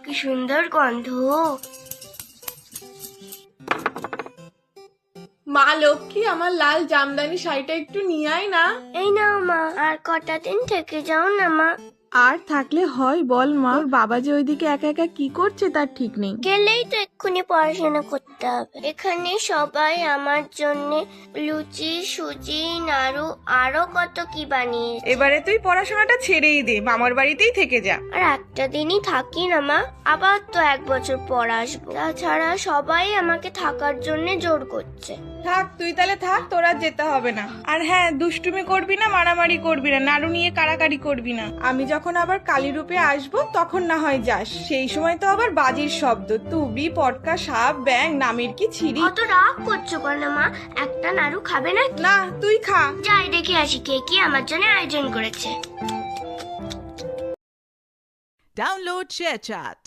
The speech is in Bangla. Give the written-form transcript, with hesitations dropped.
কি সুন্দর গন্ধ। মা লক্ষ্মী, আমার লাল জামদানি শাড়িটা একটু নিয়ে আয় না। এই নাও মা, আর কটা দিন থেকে যাও না মা। আর থাকলে হয় বল মা, তোর বাবা যে ওইদিকে একা একা কি করছে তার ঠিক নেই। গেলেই তো এক্ষুনি পড়াশোনা করতে হবে। এখানে সবাই আমার জন্য লুচি, সুজি, নাড়ু আরো কত কি বানিয়েছে। এবারে তুই পড়াশোনাটা ছেড়েই দে, মামার বাড়িতেই থেকে যা। আর একটা দিনই থাকি না মা, আবার তো 1 বছর পর আসবো। তাছাড়া সবাই আমাকে থাকার জন্য জোর করছে। থাক, তুই তাহলে থাক, তোর আর যেতে হবে না। আর হ্যাঁ, দুষ্টুমি করবি না, মারামারি করবি না, নাড়ু নিয়ে কাড়াকাড়ি করবি না। আমি যখন আবার কালী রূপে আসবো তখন না হয় যাস, সেই সময় তো আবার বাজির শব্দ, তুবি, পটকা, সাপ, ব্যাং, নামের কি ছিরি। অত রাগ করছো কেন মা? একটা নাড়ু খাবে না? না, তুই খা। যাই দেখে আসি কে কি আমার জন্য আয়োজন করেছে। Download ShareChat.